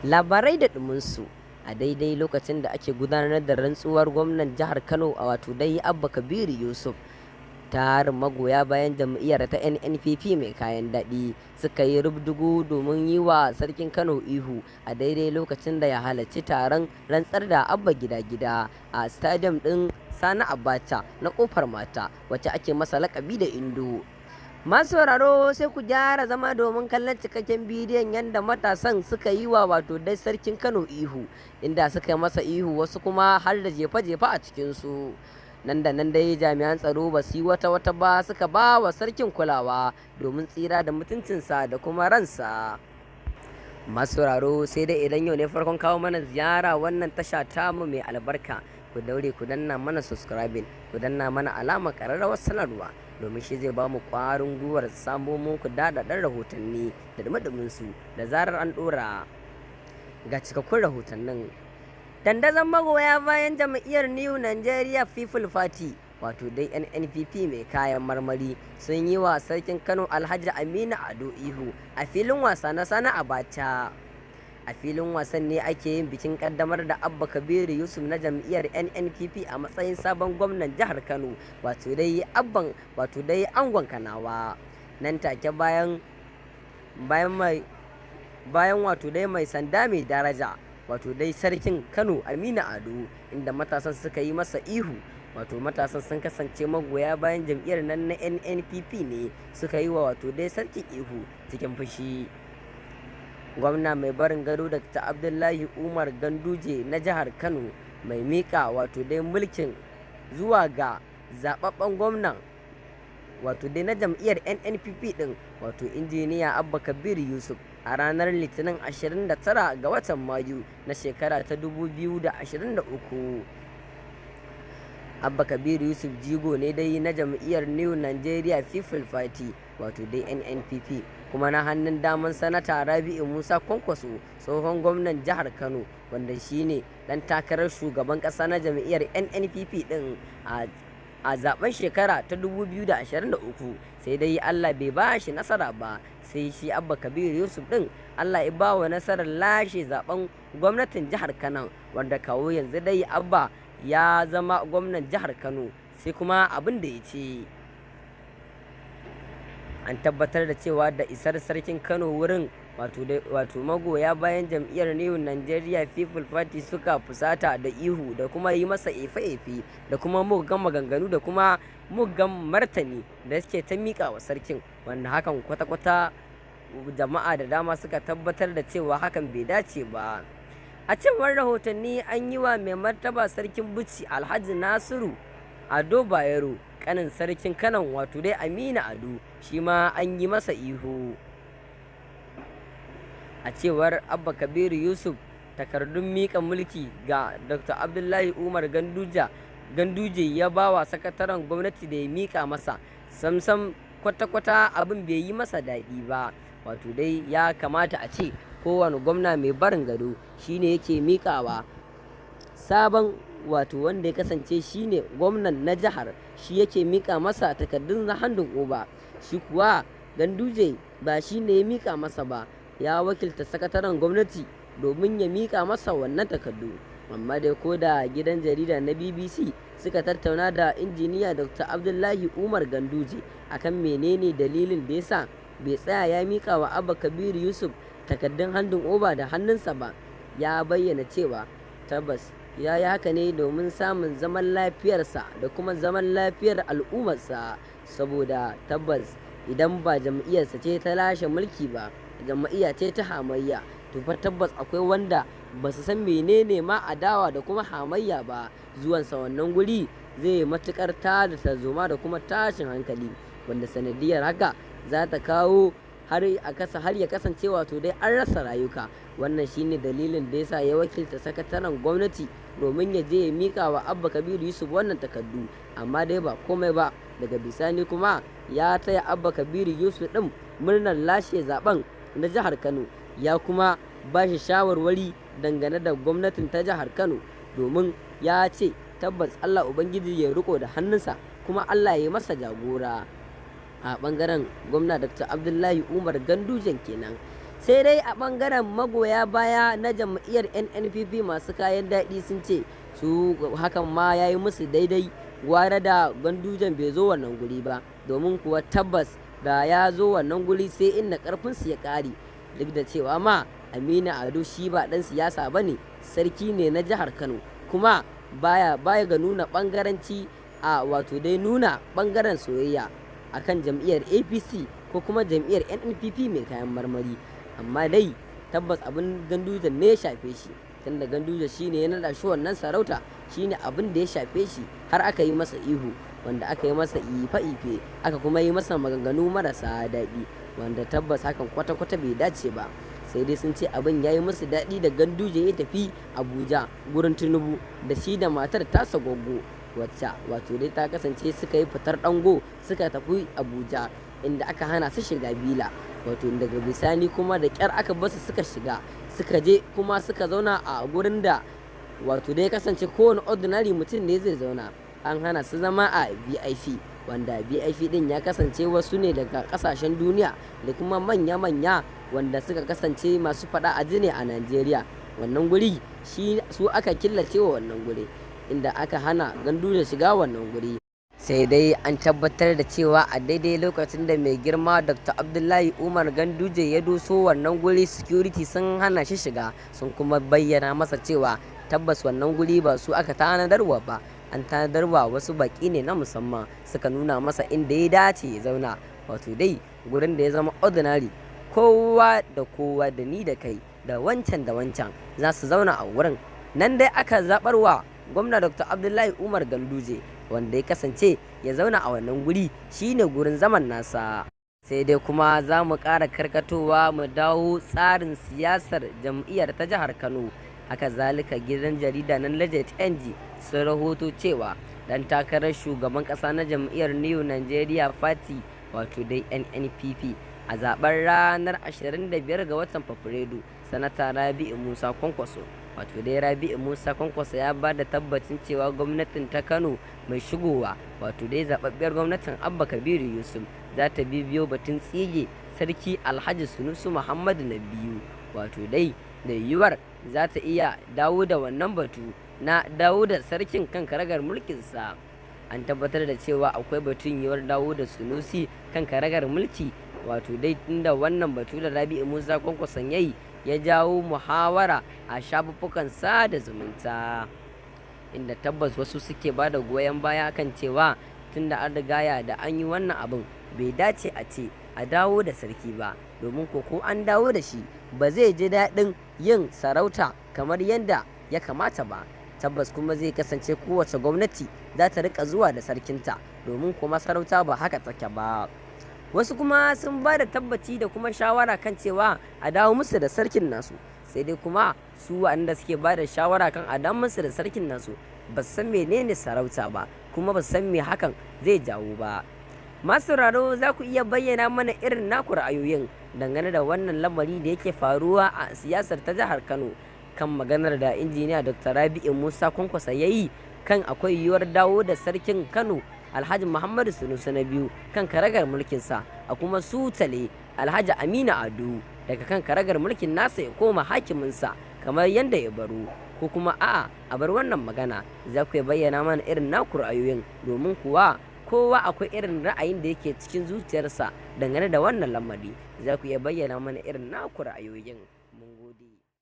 labarai da ɗuminsu a daidai lokacin da ake gudanar da rantsuwar gwamnan jihar Kano a wato dai Abba Kabiru Yusuf. Tarin magoya bayan jam'iyyar ta NNPP mai kayan daɗi suka yi rubdugu domin yi wa sarkin Kano ihu a daidai lokacin da ya halarci taron rantsar da Abba gida-gida a stadium ɗin Sani Abacha na Kofar Mata wacce ake masa lakabi da Indo. Masu sauraro sai ku gyara zama domin kallon cikakken bidiyon yadda matasan suka yi wa wato dai sarkin Kano ihu, inda suka yi masa ihu wasu kuma har da jefa-jefa a cikinsu. Nan da nan dai jami'an tsaro ba su yi wata ba suka ba wa sarkin kulawa domin tsira da mutuncinsa da kuma ransa. Masu sauraro sai dai idan yau ne farkon kawo mana ziyara wannan tasha tamu mai albarka, ku daure ku danna mana subscribing, ku danna mana alamar ƙararrawar sanarwa domin shi zai ba mu ƙwarin gwiwar samo muku daɗaɗɗen rahotanni da dumi su da zarar an ɗora. Ga cikakkun rahotannin. Dandazon magoya bayan jam'iyyar New Nigeria People Party wato dai NNPP mai kayan marmari sun yi wa sarkin Kano Alhaji Aminu Ado ihu a filin wasa na Sani Abacha. A filin wasan ne ake yin bikin kaddamar da Abba Kabiru Yusuf na jam'iyyar NNPP a matsayin sabon gwamnan jihar Kano wato dai angon Kanawa. Nan take bayan wato dai mai sanda mai daraja wato dai sarkin Kano Aminu Ado, inda matasan suka yi masa ihu. Wato matasan sun kasance magoya bayan jam'iyyar nan na NNPP ne suka yi wa wato dai sarkin ihu cikin fushi. Gwamna mai barin gado Dr. Abdullahi Umar Ganduje na jihar Kano mai mika wato dai mulkin zuwa ga zababben gwamnan wato dai na jam'iyyar NNPP din wato injiniya Abba Kabir Yusuf a ranar Litinin 29 ga watan Mayu na shekara ta 2023. Abba Kabir Yusuf jigo ne dai na jam'iyyar New Nigeria People Party wato dai NNPP, kuma na hannun daman sanata Rabi'u Musa Kwankwaso tsohon gwamnan jihar Kano wanda shine dan takarar shugaban kasa na jam'iyyar NNPP din a zaben shekara ta 2023. sai dai Allah bai ba shi nasara ba, sai shi Abba Kabir Yusuf din Allah ya ba wa nasarar lashe zaben gwamnatin jihar Kano, wanda kawo yanzu dai Abba ya zama gwamnan jihar Kano. Sai kuma abin da ya ce an tabbatar da cewa da isar sarkin Kano wurin wato magoya bayan jam'iyyar New Nigeria People Party suka fusata da ihu da kuma yi masa efe-efe da kuma muggan maganganu da kuma muggan martani da suke ta miƙa wa sarkin, wanda hakan kwata-kwata jama'a da dama suka tabbatar da cewa hakan bai dace ba. A cewar rahotanni an yi wa mai martaba sarkin Bichi Alhaji Nasiru Ado Bayero kanin sarkin Kano wato dai Aminu Ado shi ma an yi masa ihu. A cewar Abba Kabiru Yusuf, takardun miƙa mulki ga Dr. Abdullahi Umar Ganduje ya ba wa sakataren gwamnati da ya miƙa masa, samsam kwata-kwata abin bai yi masa daɗi ba. Wato dai ya kamata a ce kowane gwamna mai barin gado shine yake miƙawa sabon wato wanda ya kasance shine gwamnan na jihar, shi yake mika masa takardun na handin oba. Shi kuwa Ganduje ba shi ne ya mika masa ba, ya wakilta sakataren gwamnati domin ya mika masa wannan takardu. Amma dai ko da gidan jarida na BBC suka tattauna da injiniya Dr. Abdullahi Umar Ganduje akan menene dalilin da yasa bai tsaya ya mika wa Abba Kabir Yusuf takardun handin oba da hannunsa ba, ya bayyana cewa tabbas ya yi haka ne domin samun zaman lafiyarsa da kuma zaman lafiyar al'ummarsa, saboda tabbas idan ba jam'iyyarsa ce ta lashe mulki ba, jam'iyya ce ta hamayya, to fa tabbas akwai wanda ba su san menene ma adawa da kuma hamayya ba, zuwansa wannan guri zai matukar tada tarzoma da kuma tashin hankali, wanda sanadiyar haka za ta kawo har ya kasance wato dai an rasa rayuka. Wannan shine dalilin da yasa ya wakilta sakataren gwamnati domin ya je ya mika wa Abba Kabir Yusuf wannan takardu, amma dai ba komai ba. Daga bisani kuma ya taya Abba Kabir Yusuf din murnar lashe zaben na jihar Kano, ya kuma ba shi shawarwari dangane da gwamnatin ta jihar Kano, domin ya ce tabbas Allah Ubangiji ya riko da hannunsa kuma Allah ya masa jagora. A bangaren gwamna Dr. Abdullahi Umar Gandujen kenan. sai dai a ɓangaren magoya baya na jam'iyyar nnpp masu kayan daɗi sun ce su hakan ma ya yi musu daidai, gwara da Gandujen bai zo wannan guri ba, domin kuwa tabbas da ya zo wannan guri sai inda ƙarfinsu ya ƙare, duk da cewa ma Aminu Ado shi ba ɗan siyasa ba ne, sarki ne na jihar Kano, kuma baya ga nuna ɓangaranci a wato dai nuna ɓangaren soyayya akan jam'iyyar APC ko kuma jam'iyyar NNPP mai kayan marmari. Amma dai tabbas abin Ganduje ne ya shafe shi, tunda Ganduje shine ya naɗa shi wannan sarauta, shine abin da ya shafe shi har aka yi masa ihu, wanda aka yi masa ife aka kuma yi masa maganganu marasa daɗi, wanda tabbas hakan kwata-kwata bai dace ba. Sai dai sun ce abin ya yi musu daɗi da Ganduje ya tafi Abuja gurin Tinubu da shi da matar tasa Goggo, wacce wato dai ta kasance suka yi fitar ɗango suka tafi Abuja, inda aka hana su shiga bila, wato daga bisani kuma da ƙyar aka basu suka shiga, suka je kuma suka zauna a gurin da wato dai kasance kowane ordinary mutum ne zai zauna, an hana su zama a VIP, wanda VIP din ya kasance wasu ne daga kasashen duniya da kuma manya-manya wanda suka kasance masu fada a jini a Najeriya. Wannan guri shi su aka killace wa wannan guri, inda aka hana Ganduje shiga wannan guri. Sai dai an tabbatar da cewa a daidai lokacin da mai girma Dr. Abdullahi Umar Ganduje ya doso wannan guri, security sun hana shi shiga, sun kuma bayyana masa cewa tabbas wannan guri ba su aka tanadarwa ba, an tanadarwa wasu baki ne na musamman, suka nuna masa inda ya dace ya zauna, wato dai gurin da ya zama ordinary, kowa da kowa da ni da kai da wancan za su zauna a wurin. Nan dai aka zabarwa gwamna Dr. Abdullahi Umar Ganduje wanda ya kasance ya zauna a wannan guri shine gurin zaman nasa. Sai dai kuma za mu ƙara karkatowa mu dawo tsarin siyasar jam'iyyar ta jihar Kano. Haka zalika gidan jarida na Legit NG sun rahoto cewa dan takarar shugaban ƙasa na jam'iyyar New Nigeria Party wato dai NNPP a zaben ranar 25 ga watan Fabrairu, sanata Rabi'u Musa Kwankwaso wato dai Rabi'u Musa Kwankwaso ya ba da tabbacin cewa gwamnatin ta Kano mai shigowa wato dai zababbiyar gwamnatin Abba Kabiru Yusuf za ta bibiyo batun tsige sarki Alhaji Sunusi Muhammadu na biyu, wato dai da yiwuwar za ta iya dawo da wannan batu na dawo da sarkin kan karagar mulkinsa. An tabbatar da cewa akwai batun yiwuwar dawo da Sunusi kan karagar mulki, wato dai inda wannan batu da Rabi'u Musa Kwankwaso yayi ya jawo muhawara a shafuffukan sada zumunta, inda tabbas wasu suke ba da goyon baya kan cewa tunda an rigaya da an yi wannan abin bai dace a ce a dawo da sarki ba, domin ko an dawo da shi ba zai ji daɗin yin sarauta kamar yadda ya kamata ba. Tabbas kuma zai kasance kowace gwamnati za ta rika zuwa da sarkinta, domin kuma sarauta ba haka take ba. Wasu kuma sun ba da tabbaci da kuma shawara kan cewa a dawo musu da sarkin nasu, sai dai kuma su wanda suke ba da shawara kan a dawo musu da sarkin nasu ba su san menene sarauta ba, kuma ba su san me hakan zai jawo ba. Masu sauraro za ku iya bayyana mana irin naku ra'ayoyin dangane da wannan lamari da yake faruwa a siyasar ta jihar Kano, kan maganar da injiniya Dr. Rabi'u Musa Kwankwaso ya yi kan akwai yiwuwar dawo da sarkin Kano Alhaji Muhammadu Sunusi na biyu kan karagar mulkinsa, a kuma sutale Alhaji Aminu Ado daga kan karagar mulkin nasa ya koma hakiminsa kamar yadda ya baro, ko kuma a'a a bar wannan magana. Za ku bayyana mana irin naku ra'ayoyin, domin kuwa kowa akwai irin ra'ayin da yake cikin zuciyarsa dangane da wannan lamari. Za ku iya bayyana mana irin naku ra'ayoyin. Mun gode.